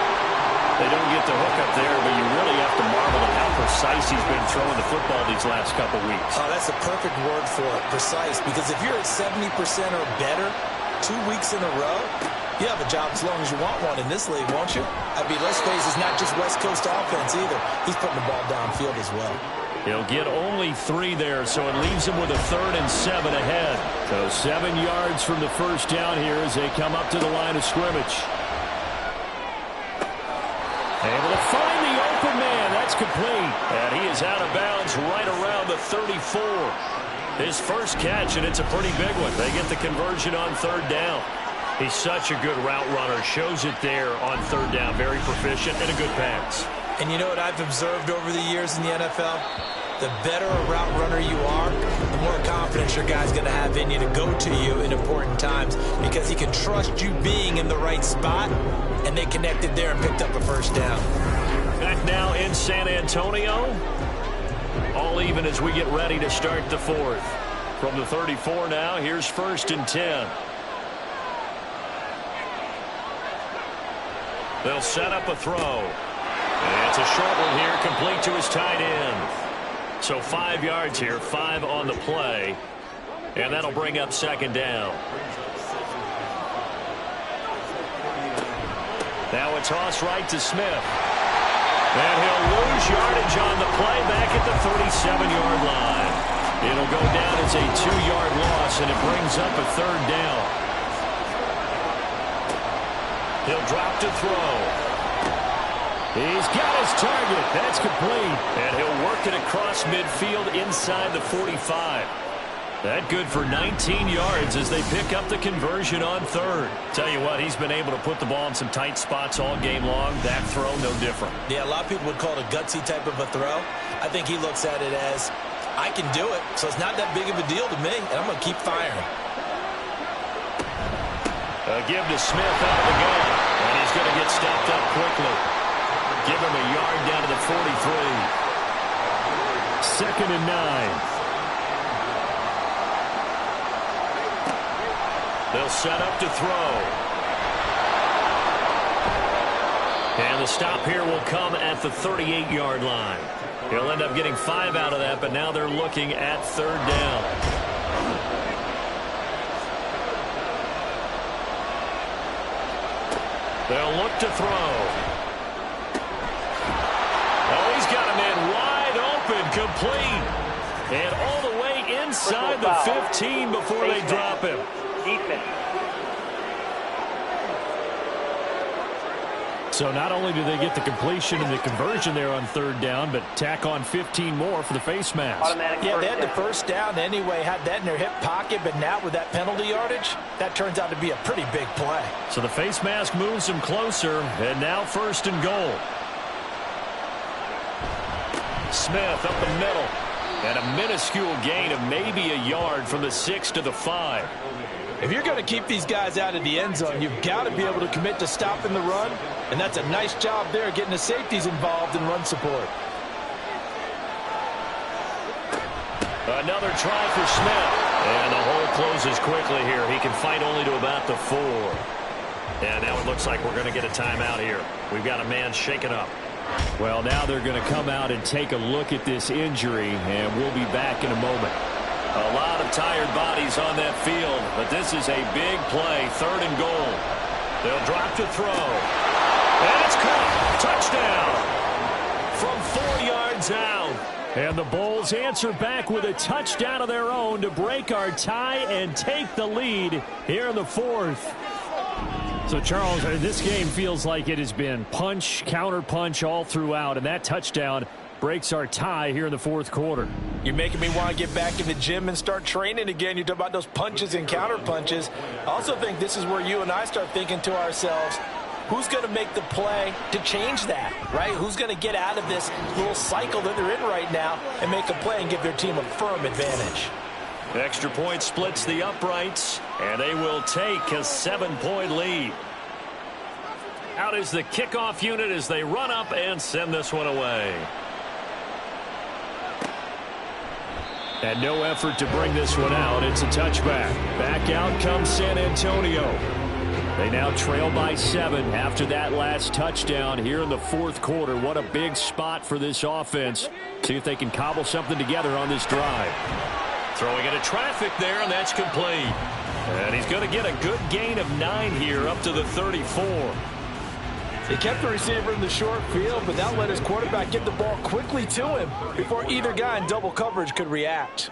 They don't get the hook up there, but you really have to marvel at how precise he's been throwing the football these last couple weeks. Oh, that's a perfect word for it, precise, because if you're at 70% or better 2 weeks in a row, you have a job as long as you want one in this league, won't you? I mean, let's face it, it's not just West Coast offense either. He's putting the ball downfield as well. He'll get only 3 there, so it leaves him with a 3rd and 7 ahead. So 7 yards from the first down here as they come up to the line of scrimmage. Able to find the open man. That's complete. And he is out of bounds right around the 34. His first catch, and it's a pretty big one. They get the conversion on 3rd down. He's such a good route runner. Shows it there on 3rd down. Very proficient and a good pass. And you know what I've observed over the years in the NFL? The better a route runner you are, the more confidence your guy's going to have in you to go to you in important times because he can trust you being in the right spot, and they connected there and picked up a first down. Back now in San Antonio. All even as we get ready to start the 4th. From the 34 now, here's 1st and 10. They'll set up a throw. And it's a short one here, complete to his tight end. So 5 yards here, 5 on the play. And that'll bring up 2nd down. Now a toss right to Smith. And he'll lose yardage on the play back at the 37-yard line. It'll go down as a 2-yard loss, and it brings up a 3rd down. He'll drop to throw. He's got his target. That's complete. And he'll work it across midfield inside the 45. That good for 19 yards as they pick up the conversion on 3rd. Tell you what, he's been able to put the ball in some tight spots all game long. That throw, no different. Yeah, a lot of people would call it a gutsy type of a throw. I think he looks at it as, I can do it, so it's not that big of a deal to me, and I'm going to keep firing. A give to Smith out of the gun, and he's going to get stopped up quickly. Give him a yard down to the 43. 2nd and 9. They'll set up to throw. And the stop here will come at the 38-yard line. He'll end up getting 5 out of that, but now they're looking at 3rd down. They'll look to throw. Oh, he's got a man wide open, complete. And all the way inside the 15 before they drop him. Defense. So not only do they get the completion and the conversion there on 3rd down, but tack on 15 more for the face mask. Yeah, they had the first down anyway, had that in their hip pocket, but now with that penalty yardage, that turns out to be a pretty big play. So the face mask moves them closer, and now 1st and goal. Smith up the middle, and a minuscule gain of maybe a yard from the 6 to the 5. If you're going to keep these guys out of the end zone, you've got to be able to commit to stopping the run, and that's a nice job there getting the safeties involved in run support. Another try for Smith, and the hole closes quickly here. He can fight only to about the 4. And now it looks like we're going to get a timeout here. We've got a man shaken up. Well, now they're going to come out and take a look at this injury, and we'll be back in a moment. A lot of tired bodies on that field, but this is a big play, 3rd and goal. They'll drop to throw. And it's caught. Touchdown from 4 yards out. And the Bulls answer back with a touchdown of their own to break our tie and take the lead here in the 4th. So, Charles, this game feels like it has been punch, counter punch all throughout, and that touchdown breaks our tie here in the 4th quarter. You're making me want to get back in the gym and start training again. You talk about those punches and counter punches. I also think this is where you and I start thinking to ourselves, who's going to make the play to change that, right? Who's going to get out of this little cycle that they're in right now and make a play and give their team a firm advantage? The extra point splits the uprights, and they will take a 7-point lead. Out is the kickoff unit as they run up and send this one away. And no effort to bring this one out. It's a touchback. Back out comes San Antonio. They now trail by 7 after that last touchdown here in the fourth quarter. What a big spot for this offense. See if they can cobble something together on this drive. Throwing into traffic there, and that's complete. And he's going to get a good gain of 9 here up to the 34. He kept the receiver in the short field, but now let his quarterback get the ball quickly to him before either guy in double coverage could react.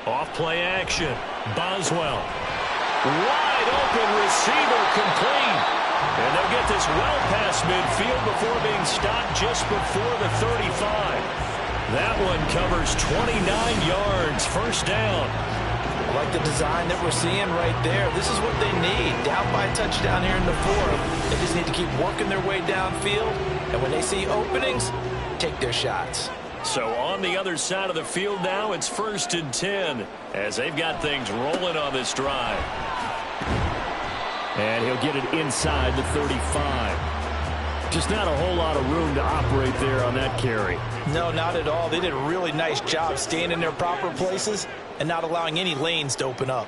Off play action. Boswell. Wide open receiver complete. And they'll get this well past midfield before being stopped just before the 35. That one covers 29 yards. First down. I like the design that we're seeing right there. This is what they need. Down by a touchdown here in the fourth. They just need to keep working their way downfield. And when they see openings, take their shots. So on the other side of the field now, it's 1st and 10 as they've got things rolling on this drive. And he'll get it inside the 35. Just not a whole lot of room to operate there on that carry. No, not at all. They did a really nice job staying in their proper places and not allowing any lanes to open up.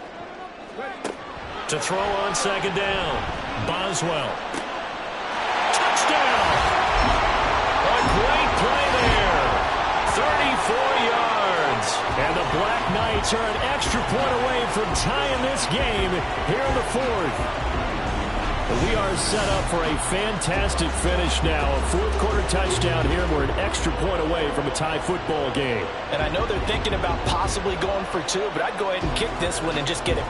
To throw on second down, Boswell. Touchdown! A great play there. 34 yards. And the Black Knights are an extra point away from tying this game here in the fourth. We are set up for a fantastic finish now. A fourth quarter touchdown here. We're an extra point away from a tie football game. And I know they're thinking about possibly going for 2, but I'd go ahead and kick this one and just get it.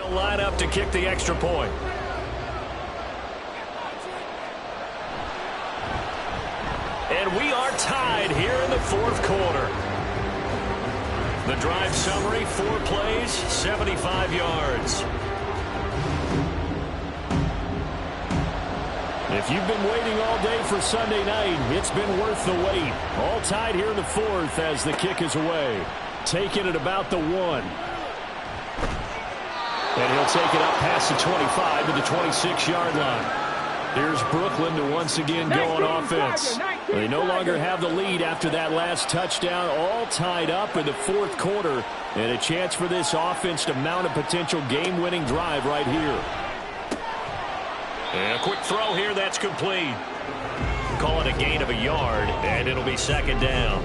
Line up to kick the extra point. And we are tied here in the fourth quarter. The drive summary, 4 plays, 75 yards. If you've been waiting all day for Sunday night, it's been worth the wait. All tied here in the fourth as the kick is away. Taking it about the 1. And he'll take it up past the 25 to the 26-yard line. Here's Brooklyn to once again go on offense. They no longer have the lead after that last touchdown. All tied up in the fourth quarter. And a chance for this offense to mount a potential game-winning drive right here. And a quick throw here, that's complete. Call it a gain of a yard, and it'll be second down.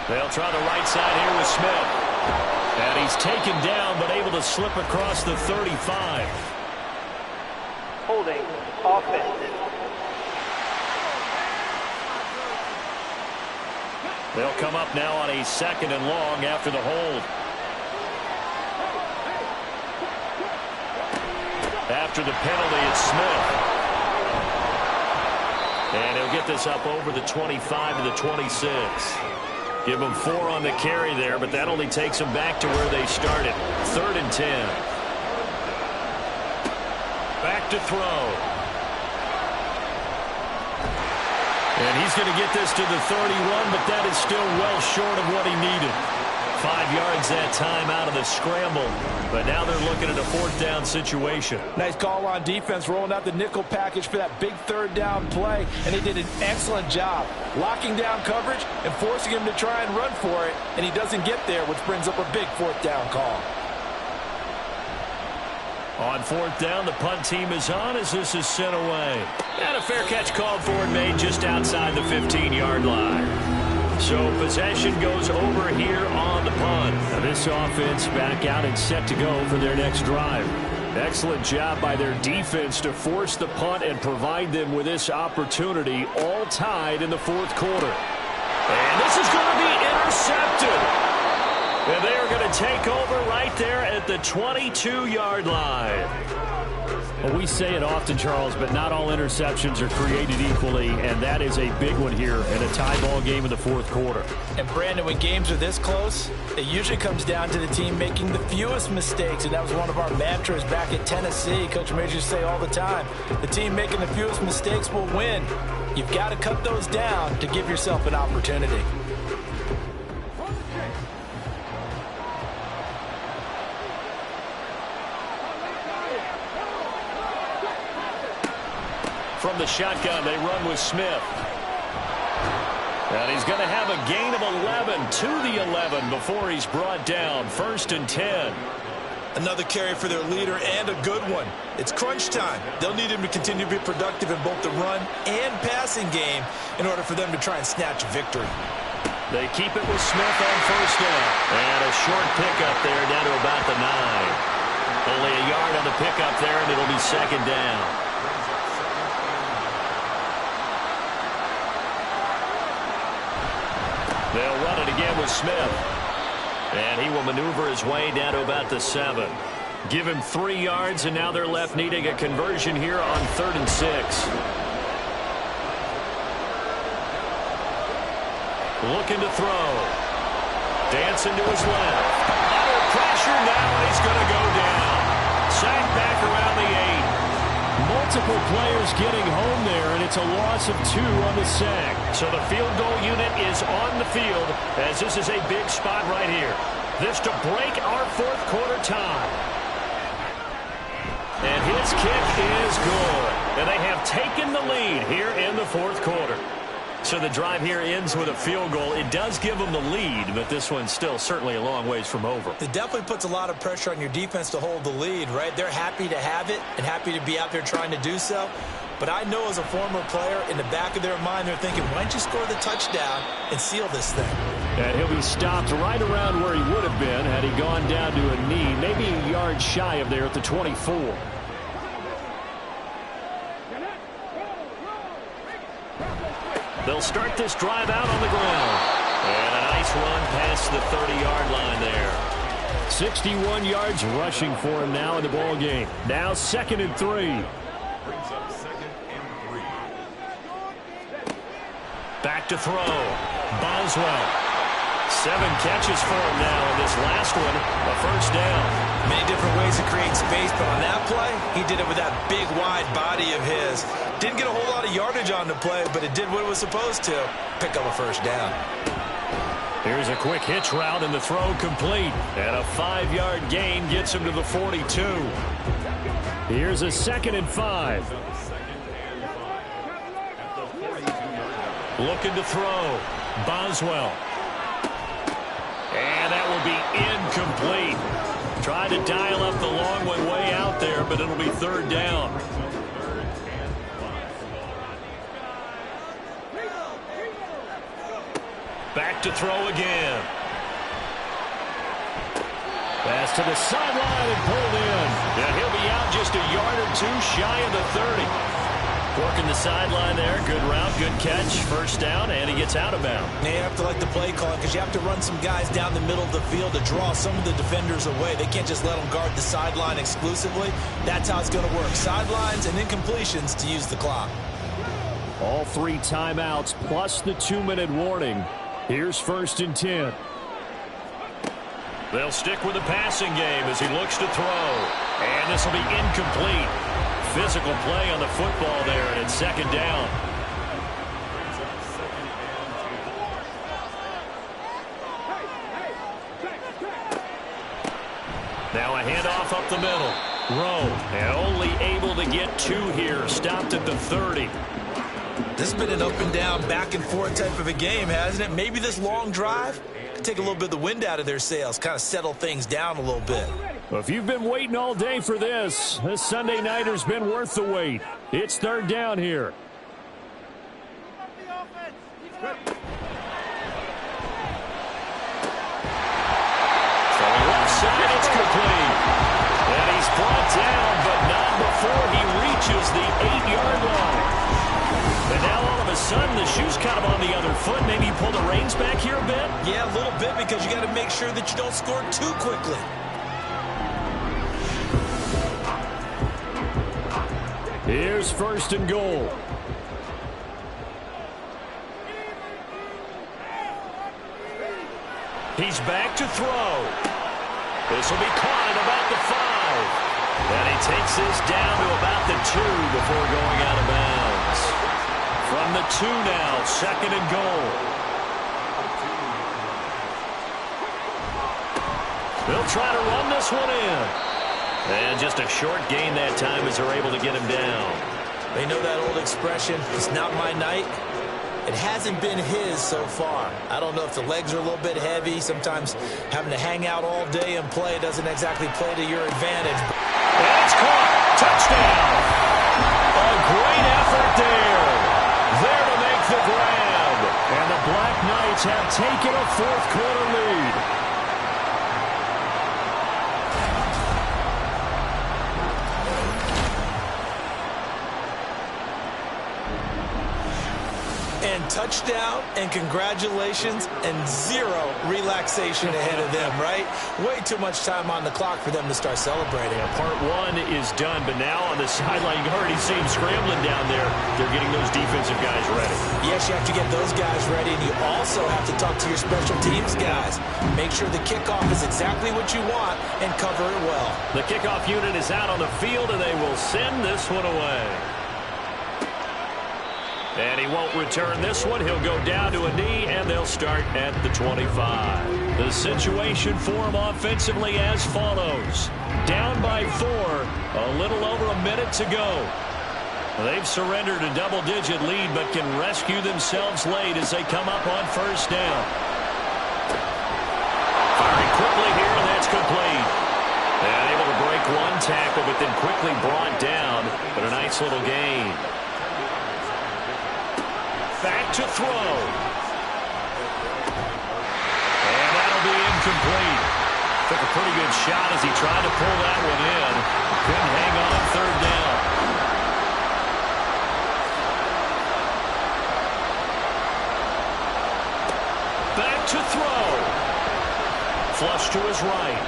They'll try the right side here with Smith. And he's taken down, but able to slip across the 35. Holding offense. They'll come up now on a 2nd and long after the hold. After the penalty, it's Smith. And he'll get this up over the 25 to the 26. Give them 4 on the carry there, but that only takes them back to where they started. 3rd and 10. Back to throw. And he's going to get this to the 31, but that is still well short of what he needed. 5 yards that time out of the scramble. But now they're looking at a 4th down situation. Nice call on defense, rolling out the nickel package for that big 3rd down play. And they did an excellent job locking down coverage and forcing him to try and run for it. And he doesn't get there, which brings up a big 4th down call. On 4th down, the punt team is on as this is sent away. And a fair catch called for and made just outside the 15-yard line. So possession goes over here on the punt. Now this offense back out and set to go for their next drive. Excellent job by their defense to force the punt and provide them with this opportunity, all tied in the 4th quarter. And this is going to be intercepted. And they are going to take over right there at the 22-yard line. Well, we say it often, Charles, but not all interceptions are created equally, and that is a big one here in a tie ball game in the 4th quarter. And, Brandon, when games are this close, it usually comes down to the team making the fewest mistakes, and that was one of our mantras back at Tennessee. Coach Major used to say all the time, the team making the fewest mistakes will win. You've got to cut those down to give yourself an opportunity. From the shotgun, they run with Smith. And he's going to have a gain of 11 to the 11 before he's brought down. 1st and 10. Another carry for their leader and a good one. It's crunch time. They'll need him to continue to be productive in both the run and passing game in order for them to try and snatch a victory. They keep it with Smith on 1st down. And a short pickup there down to about the 9. Only a yard on the pickup there, and it'll be 2nd down. They'll run it again with Smith. And he will maneuver his way down to about the 7. Give him 3 yards, and now they're left needing a conversion here on 3rd and 6. Looking to throw. Dancing to his left. Under pressure now, and he's going to go down. Sacked back around the 8. Multiple players getting home there, and it's a loss of 2 on the sack. So the field goal unit is on the field as this is a big spot right here. This to break our 4th quarter tie. And his kick is good. And they have taken the lead here in the 4th quarter. So the drive here ends with a field goal. It does give them the lead, but this one's still certainly a long ways from over. It definitely puts a lot of pressure on your defense to hold the lead, right? They're happy to have it and happy to be out there trying to do so. But I know as a former player, in the back of their mind, they're thinking, why don't you score the touchdown and seal this thing? And he'll be stopped right around where he would have been had he gone down to a knee, maybe a yard shy of there at the 24. They'll start this drive out on the ground. And a nice run past the 30-yard line there. 61 yards rushing for him now in the ball game. Now 2nd and 3. Brings up 2nd and 3. Back to throw. Boswell. 7 catches for him now in this last one. A 1st down. Many different ways to create space, but on that play, he did it with that big, wide body of his. Didn't get a whole lot of yardage on the play, but it did what it was supposed to. Pick up a 1st down. Here's a quick hitch route, and the throw complete. And a 5-yard gain gets him to the 42. Here's a 2nd and 5. Looking to throw. Boswell. And that will be incomplete. Tried to dial up the long one way out there, but it'll be 3rd down. Back to throw again. Pass to the sideline and pulled in. And he'll be out just a yard or 2 shy of the 30. Working the sideline there. Good route, good catch. 1st down, and he gets out of bounds. Now you have to like the play call because you have to run some guys down the middle of the field to draw some of the defenders away. They can't just let them guard the sideline exclusively. That's how it's going to work. Sidelines and incompletions to use the clock. All 3 timeouts plus the 2-minute warning. Here's 1st and 10. They'll stick with the passing game as he looks to throw. And this will be incomplete. Physical play on the football there, and it's 2nd down. Now a handoff up the middle. Rowe, and only able to get 2 here. Stopped at the 30. This has been an up and down, back and forth type of a game, hasn't it? Maybe this long drive could take a little bit of the wind out of their sails, kind of settle things down a little bit. Well, if you've been waiting all day for this Sunday nighter's been worth the wait. It's 3rd down here. Throwing left side, it's complete. And he's brought down, but not before he reaches the 8-yard line. And now all of a sudden, the shoe's kind of on the other foot. Maybe you pull the reins back here a bit? Yeah, a little bit, because you got to make sure that you don't score too quickly. Here's 1st and goal. He's back to throw. This will be caught at about the 5. And he takes this down to about the 2 before going out of bounds. From the 2 now, 2nd and goal. They'll try to run this one in. And just a short gain that time as they're able to get him down. They know that old expression, it's not my night. It hasn't been his so far. I don't know if the legs are a little bit heavy. Sometimes having to hang out all day and play doesn't exactly play to your advantage. And it's caught. Touchdown. A great effort there. There to make the grab. And the Black Knights have taken a 4th quarter lead. And touchdown, and congratulations, and 0 relaxation ahead of them, right? Way too much time on the clock for them to start celebrating. Yeah, part 1 is done, but now on the sideline, you already see him scrambling down there. They're getting those defensive guys ready. Yes, you have to get those guys ready, and you also have to talk to your special teams guys. Make sure the kickoff is exactly what you want and cover it well. The kickoff unit is out on the field, and they will send this one away. And he won't return this one. He'll go down to a knee, and they'll start at the 25. The situation for him offensively as follows. Down by 4, a little over a minute to go. They've surrendered a double-digit lead, but can rescue themselves late as they come up on 1st down. Firing quickly here, and that's complete. And able to break 1 tackle, but then quickly brought down. But a nice little gain. Back to throw. And that'll be incomplete. Took a pretty good shot as he tried to pull that one in. Couldn't hang on 3rd down. Back to throw. Flush to his right.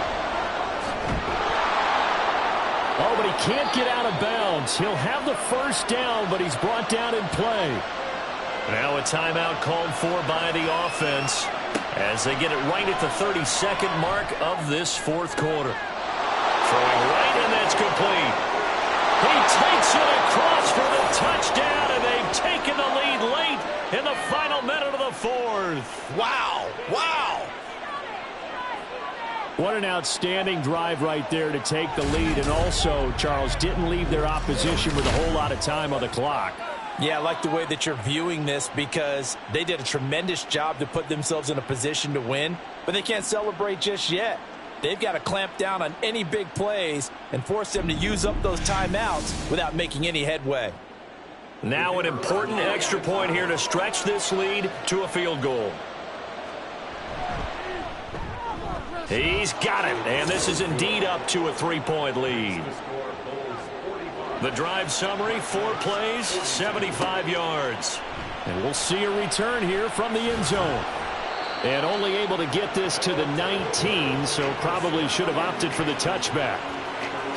Oh, but he can't get out of bounds. He'll have the 1st down, but he's brought down in play. Now a timeout called for by the offense as they get it right at the 32nd mark of this 4th quarter. Throwing right, and that's complete. He takes it across for the touchdown, and they've taken the lead late in the final minute of the 4th. Wow, wow. What an outstanding drive right there to take the lead, and also, Charles, didn't leave their opposition with a whole lot of time on the clock. Yeah, I like the way that you're viewing this because they did a tremendous job to put themselves in a position to win, but they can't celebrate just yet. They've got to clamp down on any big plays and force them to use up those timeouts without making any headway. Now an important extra point here to stretch this lead to a field goal. He's got it, and this is indeed up to a 3-point lead. The drive summary, 4 plays, 75 yards. And we'll see a return here from the end zone. And only able to get this to the 19, so probably should have opted for the touchback.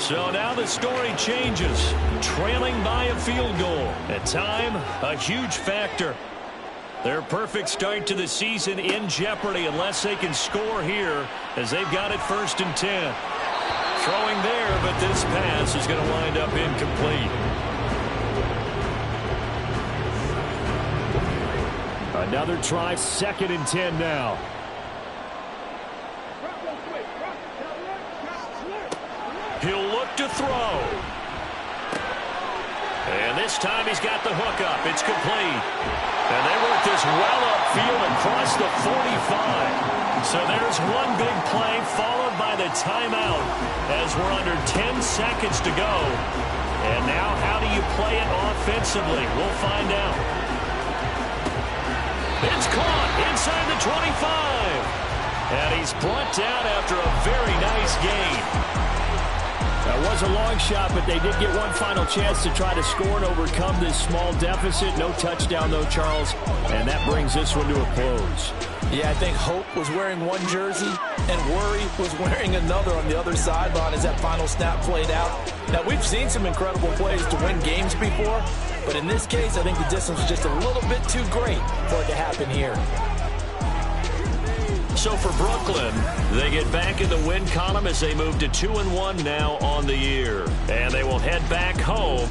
So now the story changes. Trailing by a field goal. At time, a huge factor. Their perfect start to the season in jeopardy unless they can score here as they've got it 1st and 10. Throwing there, but this pass is going to wind up incomplete. Another try, 2nd and 10 now. He'll look to throw. And this time he's got the hook up. It's complete. And they work this well upfield across the 45. So there's one big play followed by the timeout as we're under 10 seconds to go. And now how do you play it offensively? We'll find out. It's caught inside the 25. And he's brought down after a very nice gain. That was a long shot, but they did get one final chance to try to score and overcome this small deficit. No touchdown, though, Charles, and that brings this one to a close. Yeah, I think Hope was wearing one jersey and Worry was wearing another on the other sideline as that final snap played out. Now, we've seen some incredible plays to win games before, but in this case, I think the distance was just a little bit too great for it to happen here. So for Brooklyn, they get back in the win column as they move to 2-1 now on the year. And they will head back home.